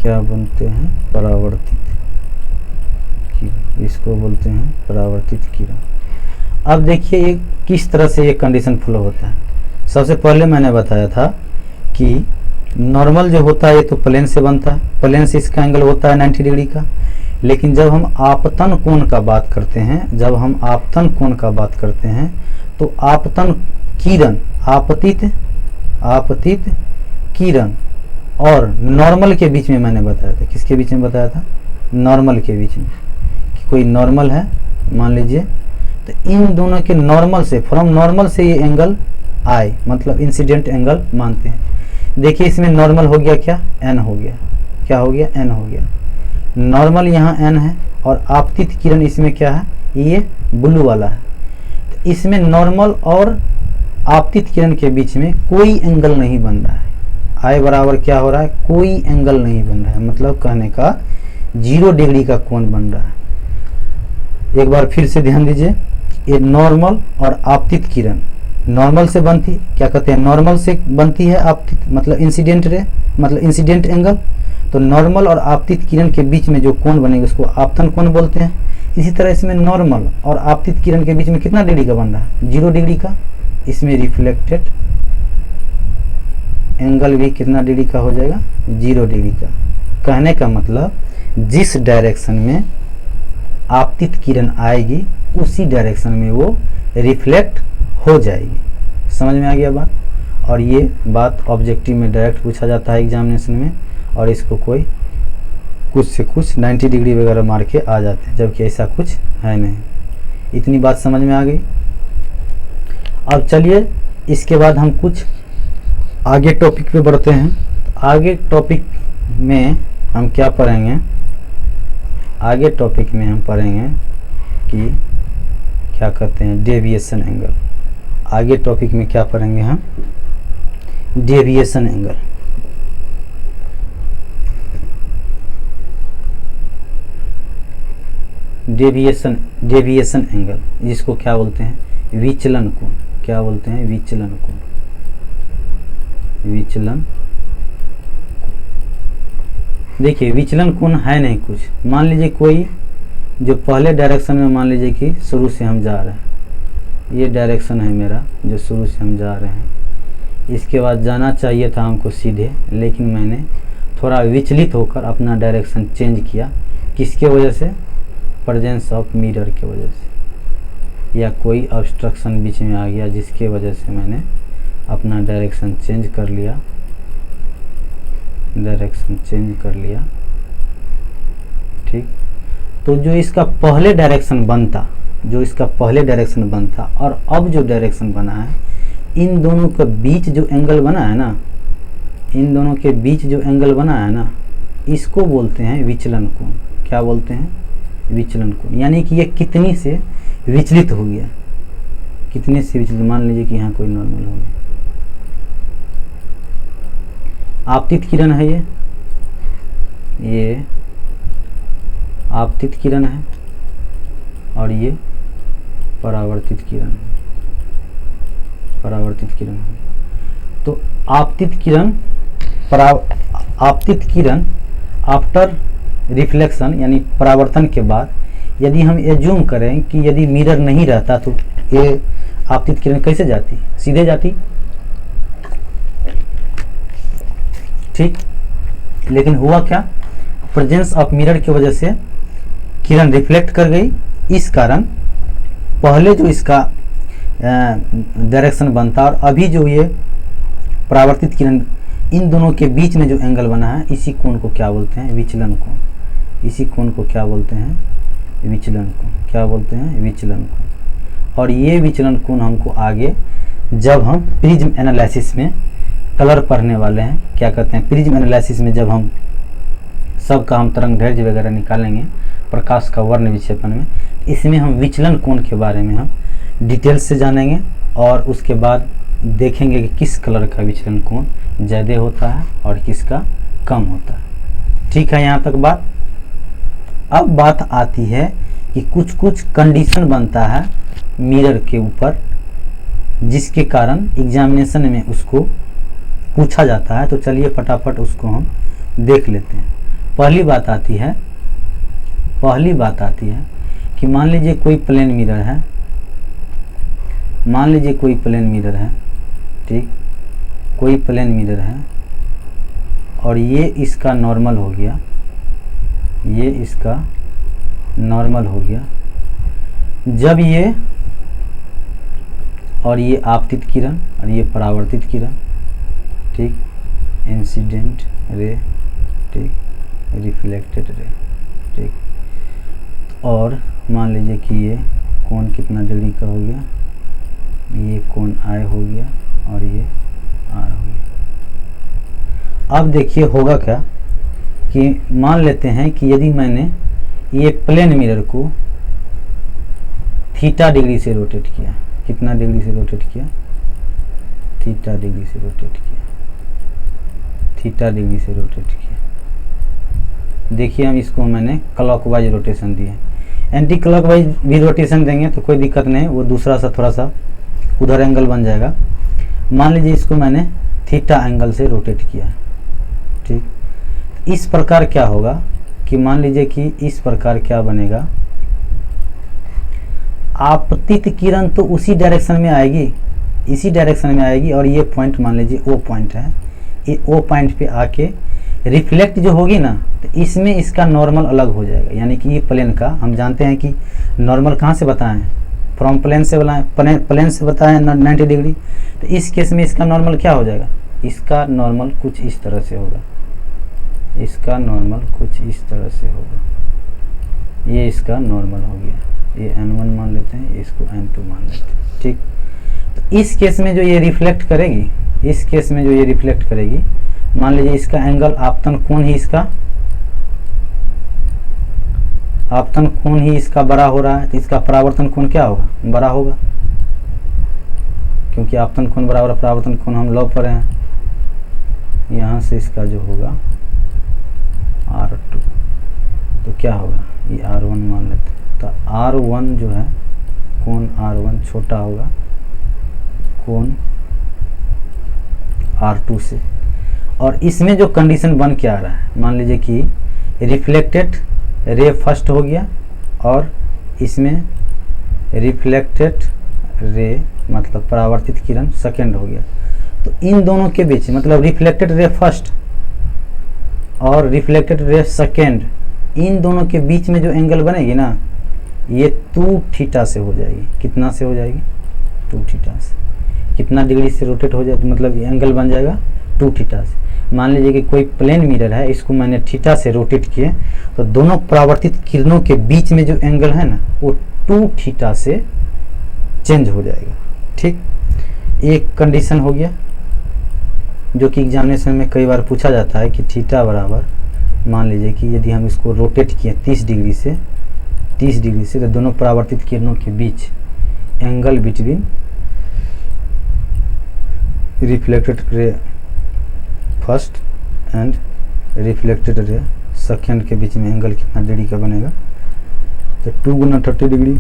क्या बनते हैं, परावर्तित किरण, इसको बोलते हैं परावर्तित किरण। अब देखिए ये किस तरह से ये कंडीशन फ्लो होता है। सबसे पहले मैंने बताया था कि नॉर्मल जो होता है ये तो प्लेन से बनता है, प्लेन से इसका एंगल होता है 90 डिग्री का। लेकिन जब हम आपतन कोण का बात करते हैं, जब हम आपतन कोण का बात करते हैं तो आपतन किरण, आपतित किरण और नॉर्मल के बीच में मैंने बताया था, किसके बीच में बताया था, नॉर्मल के बीच में, कि कोई नॉर्मल है मान लीजिए, तो इन दोनों के नॉर्मल से, फ्रॉम नॉर्मल से ये एंगल आई, मतलब इंसिडेंट एंगल मानते हैं। देखिए इसमें नॉर्मल हो गया क्या, एन हो गया, क्या हो गया, एन हो गया। नॉर्मल यहाँ एन है और आपतित किरण इसमें क्या है, ये ब्लू वाला है। तो इसमें नॉर्मल और आपतित किरण के बीच में कोई एंगल नहीं बन रहा है। आई बराबर क्या हो रहा है, कोई एंगल नहीं बन रहा है, मतलब कहने का 0 डिग्री का कोण बन रहा है। एक बार फिर से ध्यान दीजिए, ये नॉर्मल और आपतित किरण नॉर्मल से बनती, क्या कहते हैं, नॉर्मल से बनती है आपतित, मतलब इंसिडेंट रे, मतलब इंसिडेंट एंगल। तो नॉर्मल और आपतित किरण के बीच में जो कोण बनेगा उसको आपतन कोण बोलते हैं। इसी तरह इसमें नॉर्मल और आपतित किरण के बीच में कितना डिग्री का बन रहा है, 0 डिग्री का। इसमें रिफ्लेक्टेड एंगल भी कितना डिग्री का हो जाएगा, 0 डिग्री का। कहने का मतलब जिस डायरेक्शन में आपतित किरण आएगी उसी डायरेक्शन में वो रिफ्लेक्ट हो जाएगी। समझ में आ गया बात। और ये बात ऑब्जेक्टिव में डायरेक्ट पूछा जाता है एग्जामिनेशन में, और इसको कोई कुछ से कुछ 90 डिग्री वगैरह मार के आ जाते हैं, जबकि ऐसा कुछ है नहीं। इतनी बात समझ में आ गई। अब चलिए इसके बाद हम कुछ आगे टॉपिक पे बढ़ते हैं। आगे टॉपिक में हम क्या पढ़ेंगे, आगे टॉपिक में हम पढ़ेंगे कि क्या कहते हैं डेविएशन एंगल। आगे टॉपिक में क्या पढ़ेंगे हम, डेविएशन एंगल। डेविएशन एंगल जिसको क्या बोलते हैं, विचलन कोण। क्या बोलते हैं, विचलन कोण, विचलन। देखिए विचलन कोण है नहीं कुछ, मान लीजिए कोई जो पहले डायरेक्शन में, मान लीजिए कि शुरू से हम जा रहे हैं, ये डायरेक्शन है मेरा जो शुरू से हम जा रहे हैं, इसके बाद जाना चाहिए था हमको सीधे, लेकिन मैंने थोड़ा विचलित होकर अपना डायरेक्शन चेंज किया। किसके वजह से, प्रेजेंस ऑफ मिरर के वजह से, या कोई ऑब्स्ट्रक्शन बीच में आ गया जिसके वजह से मैंने अपना डायरेक्शन चेंज कर लिया, डायरेक्शन चेंज कर लिया। ठीक, तो जो इसका पहले डायरेक्शन बनता, जो इसका पहले डायरेक्शन बनता और अब जो डायरेक्शन बना है, इन दोनों के बीच जो एंगल बना है ना, इन दोनों के बीच जो एंगल बना है ना, इसको बोलते हैं विचलन कोण। क्या बोलते हैं, विचलन कोण। यानी कि ये कितनी से विचलित हो गया, कितने से विचलित, मान लीजिए कि यहाँ कोई नॉर्मल हो गया, आपतित किरण है ये आपतित किरण है और ये परावर्तित किरण है, परावर्तित किरण है। तो आपतित किरण, आपतित किरण आफ्टर रिफ्लेक्शन यानी परावर्तन के बाद, यदि हम एज्यूम करें कि यदि मिरर नहीं रहता तो ये आपतित किरण कैसे जाती, सीधे जाती। ठीक, लेकिन हुआ क्या, प्रेजेंस ऑफ मिरर की वजह से किरण रिफ्लेक्ट कर गई। इस कारण पहले जो इसका डायरेक्शन बनता और अभी जो ये परावर्तित किरण, इन दोनों के बीच में जो एंगल बना है, इसी कोण को क्या बोलते हैं, विचलन कोण। इसी कोण को क्या बोलते हैं, विचलन कोण। क्या बोलते हैं, विचलन कोण। और ये विचलन कोण हमको आगे जब हम प्रिज्म एनालिसिस में कलर पढ़ने वाले हैं, क्या कहते हैं, प्रिज्म एनालिसिस में जब हम सब का हम तरंग दैर्ध्य वगैरह निकालेंगे प्रकाश का वर्ण विक्षेपण में, इसमें हम विचलन कोण के बारे में हम डिटेल्स से जानेंगे और उसके बाद देखेंगे कि किस कलर का विचलन कोण ज़्यादा होता है और किसका कम होता है। ठीक है, यहाँ तक बात। अब बात आती है कि कुछ कुछ कंडीशन बनता है मिरर के ऊपर, जिसके कारण एग्जामिनेशन में उसको पूछा जाता है। तो चलिए फटाफट उसको हम देख लेते हैं। पहली बात आती है पहली बात आती है कि मान लीजिए कोई प्लेन मिरर है, मान लीजिए कोई प्लेन मिरर है, ठीक, कोई प्लेन मिरर है और ये इसका नॉर्मल हो गया, ये इसका नॉर्मल हो गया। जब ये और ये आपतित किरण और ये परावर्तित किरण, ठीक, इंसिडेंट रे, ठीक, रिफ्लेक्टेड रे, ठीक, और मान लीजिए कि ये कोण कितना डिग्री का हो गया, ये कोण I हो गया और ये R हो गया। अब देखिए होगा क्या कि मान लेते हैं कि यदि मैंने ये प्लेन मिरर को थीटा डिग्री से रोटेट किया, कितना डिग्री से रोटेट किया, थीटा डिग्री से रोटेट किया, थीटा डिग्री से रोटेट किया। देखिए हम इसको मैंने क्लॉकवाइज रोटेशन दिए, एंटी क्लॉकवाइज भी रोटेशन देंगे तो कोई दिक्कत नहीं, वो दूसरा सा थोड़ा सा उधर एंगल बन जाएगा। मान लीजिए इसको मैंने थीटा एंगल से रोटेट किया, ठीक। इस प्रकार क्या होगा कि मान लीजिए कि इस प्रकार क्या बनेगा, आपतित किरण तो उसी डायरेक्शन में आएगी, इसी डायरेक्शन में आएगी और ये पॉइंट मान लीजिए ओ पॉइंट है, ये ओ पॉइंट पे आके रिफ्लेक्ट जो होगी ना, तो इसमें इसका नॉर्मल अलग हो जाएगा। यानी कि ये प्लेन का हम जानते हैं कि नॉर्मल कहाँ से बताएं, फ्रॉम प्लेन से बताएं, प्लेन से बताएं 90 डिग्री। तो इस केस में इसका नॉर्मल क्या हो जाएगा, इसका नॉर्मल कुछ इस तरह से होगा, इसका नॉर्मल कुछ इस तरह से होगा, ये इसका नॉर्मल हो गया, ये n1 मान लेते हैं, इसको n2 मान लेते हैं, ठीक। तो इस केस में जो ये रिफ्लेक्ट करेगी, इस केस में जो ये रिफ्लेक्ट करेगी, मान लीजिए इसका एंगल आपतन कोण ही इसका, आपतन कोण ही इसका बड़ा हो रहा है, तो इसका परावर्तन कोण क्या होगा, बड़ा होगा, क्योंकि आपतन कोण बराबर परावर्तन कोण हम लॉ पर हैं। यहाँ से इसका जो होगा R2, तो क्या होगा, ये R1 मान लेते हैं। तो R1 जो है, कोण R1 छोटा होगा कोण R2 से। और इसमें जो कंडीशन बन के आ रहा है, मान लीजिए कि रिफ्लेक्टेड रे फर्स्ट हो गया और इसमें रिफ्लेक्टेड रे मतलब परावर्तित किरण सेकंड हो गया। तो इन दोनों के बीच मतलब रिफ्लेक्टेड रे फर्स्ट और रिफ्लेक्टेड रे सेकंड, इन दोनों के बीच में जो एंगल बनेगी ना, ये 2 थीटा से हो जाएगी। कितना से हो जाएगी, 2 थीटा से। कितना डिग्री से रोटेट हो जाए, मतलब ये एंगल बन जाएगा 2 थीटा से। मान लीजिए कि कोई प्लेन मिरर है, इसको मैंने थीटा से रोटेट किए, तो दोनों परावर्तित किरणों के बीच में जो एंगल है ना, वो 2 थीटा से चेंज हो जाएगा, ठीक। एक कंडीशन हो गया जो कि एग्जामिनेशन में कई बार पूछा जाता है कि थीटा बराबर, मान लीजिए कि यदि हम इसको रोटेट किए 30 डिग्री से, 30 डिग्री से, तो दोनों परावर्तित किरणों के बीच angle between reflected ray first and reflected ray second के बीच में एंगल कितना डिग्री का बनेगा, तो 2 गुना 30 डिग्री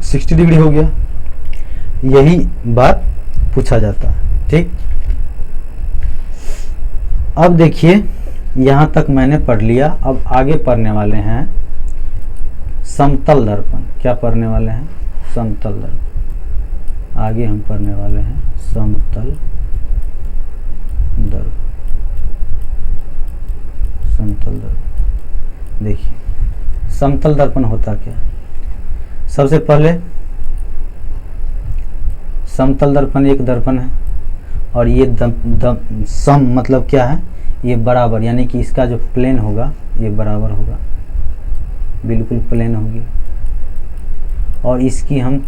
60 डिग्री हो गया। यही बात पूछा जाता है, ठीक। अब देखिए यहाँ तक मैंने पढ़ लिया, अब आगे पढ़ने वाले हैं समतल दर्पण। क्या पढ़ने वाले हैं, समतल दर्पण। आगे हम पढ़ने वाले हैं समतल दर्पण। समतल दर्पण, देखिए समतल दर्पण होता क्या। सबसे पहले समतल दर्पण एक दर्पण है और ये सम मतलब क्या है, ये बराबर, यानी कि इसका जो प्लेन होगा ये बराबर होगा, बिल्कुल प्लेन होगी। और इसकी हम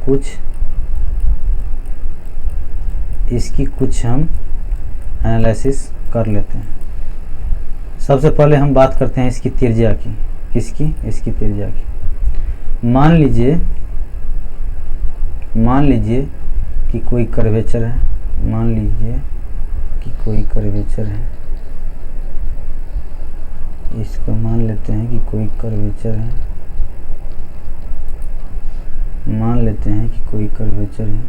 एनालिसिस कर लेते हैं। सबसे पहले हम बात करते हैं इसकी त्रिज्या की। किसकी, इसकी त्रिज्या की। मान लीजिए कि कोई कर्वेचर है, मान लीजिए कि कोई कर्वेचर है, इसको मान लेते हैं कि कोई कर्वेचर है, मान लेते हैं कि कोई कर्वेचर है,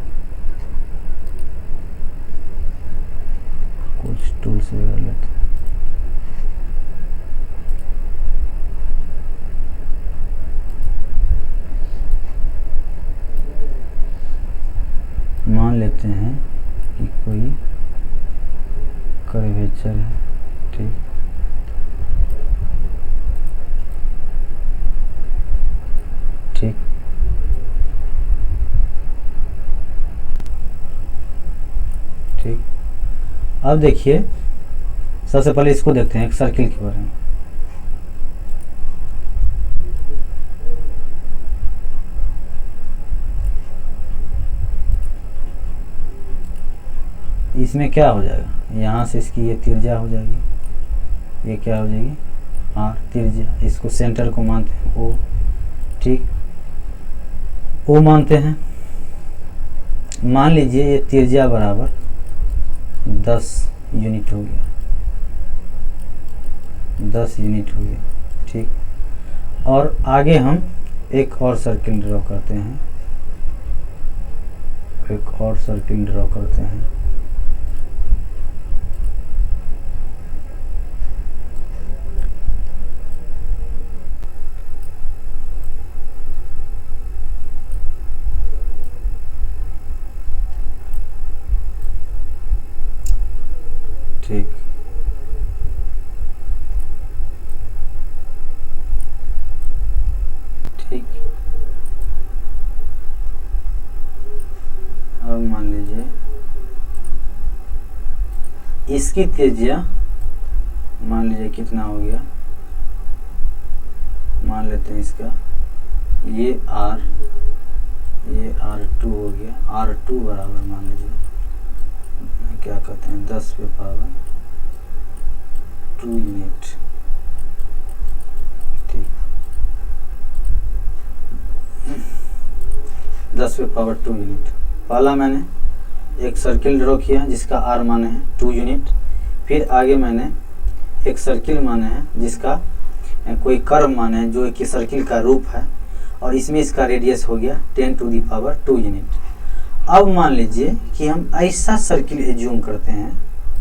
कुछ टूल से कर लेते हैं। अब देखिए, सबसे पहले इसको देखते हैं, एक सर्किल के बारे में। इसमें क्या हो जाएगा, यहाँ से इसकी ये त्रिज्या हो जाएगी, ये क्या हो जाएगी, आर त्रिज्या। इसको सेंटर को मानते हैं ओ, ठीक, ओ मानते हैं। मान लीजिए ये त्रिज्या बराबर 10 यूनिट हो गया, 10 यूनिट हो गया, ठीक। और आगे हम एक और सर्किल ड्रॉ करते हैं, एक और सर्किल ड्रॉ करते हैं। ठीक, ठीक। अब मान लीजिए इसकी त्रिज्या मान लीजिए कितना हो गया, मान लेते हैं इसका ये R, ये R2 हो गया। R2 बराबर मान लीजिए क्या कहते हैं 10 पे पावर 2 यूनिट, ठीक, 10 पे पावर 2 यूनिट। पहला मैंने एक सर्किल ड्रॉ किया जिसका R माने है 2 यूनिट, फिर आगे मैंने एक सर्किल माने हैं जिसका कोई कर्व माने हैं जो कि सर्किल का रूप है, और इसमें इसका रेडियस हो गया 10 टू दी पावर 2 यूनिट। अब मान लीजिए कि हम ऐसा सर्किल एज्यूम करते हैं,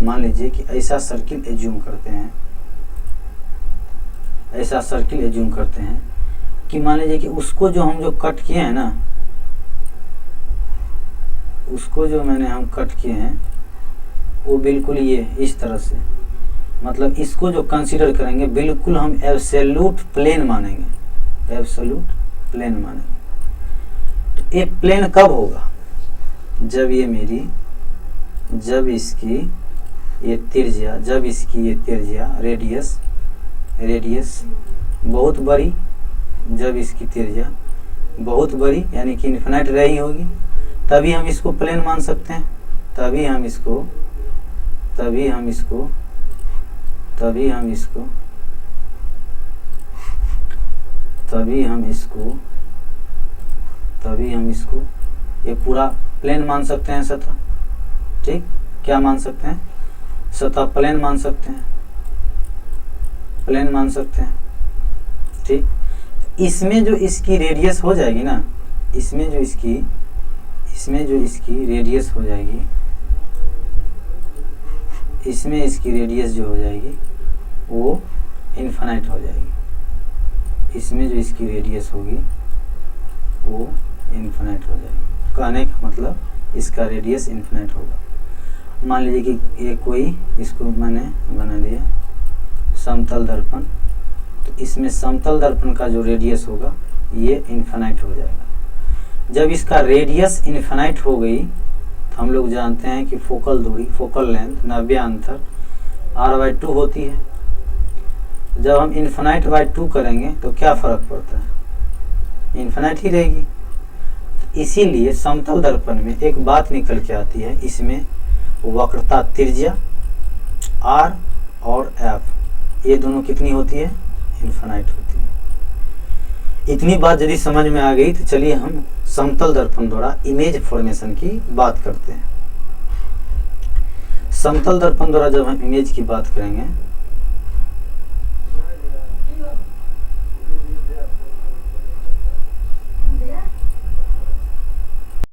मान लीजिए कि ऐसा सर्किल एज्यूम करते हैं, ऐसा सर्किल एज्यूम करते हैं कि मान लीजिए कि उसको जो हम जो कट किए हैं ना, उसको जो मैंने हम कट किए हैं वो बिल्कुल ये इस तरह से, मतलब इसको जो कंसीडर करेंगे बिल्कुल हम एब्सोल्यूट प्लेन मानेंगे, एब्सोल्यूट प्लेन मानेंगे। तो ये प्लेन कब होगा, जब ये मेरी, जब इसकी ये त्रिज्या, जब इसकी ये त्रिज्या रेडियस बहुत बड़ी, जब इसकी त्रिज्या बहुत बड़ी यानी कि इन्फिनाइट रही होगी, तभी हम इसको प्लेन मान सकते हैं। तभी हम इसको ये पूरा प्लेन मान सकते हैं, सतह, ठीक, क्या मान सकते हैं, सतह प्लेन मान सकते हैं, प्लेन मान सकते हैं, ठीक। इसमें जो इसकी रेडियस हो जाएगी ना, इसमें जो इसकी रेडियस हो जाएगी, इसमें इसकी रेडियस जो हो जाएगी वो इन्फिनाइट हो जाएगी, इसमें जो इसकी रेडियस होगी वो इन्फिनाइट हो जाएगी। कहने का मतलब इसका रेडियस इन्फिनाइट होगा। मान लीजिए कि ये कोई, इसको मैंने बना दिया समतल दर्पण, तो इसमें समतल दर्पण का जो रेडियस होगा ये इन्फिनाइट हो जाएगा। जब इसका रेडियस इन्फिनाइट हो गई तो हम लोग जानते हैं कि फोकल दूरी, फोकल लेंथ, नाभ्यांतर R/2 होती है। जब हम इन्फिनाइट/2 करेंगे तो क्या फ़र्क पड़ता है, इन्फिनाइट ही रहेगी। इसीलिए समतल दर्पण में एक बात निकल के आती है, इसमें वक्रता त्रिज्या R और F ये दोनों कितनी होती है, इन्फिनाइट होती है। इतनी बात यदि समझ में आ गई तो चलिए हम समतल दर्पण द्वारा इमेज फॉर्मेशन की बात करते हैं। समतल दर्पण द्वारा जब हम इमेज की बात करेंगे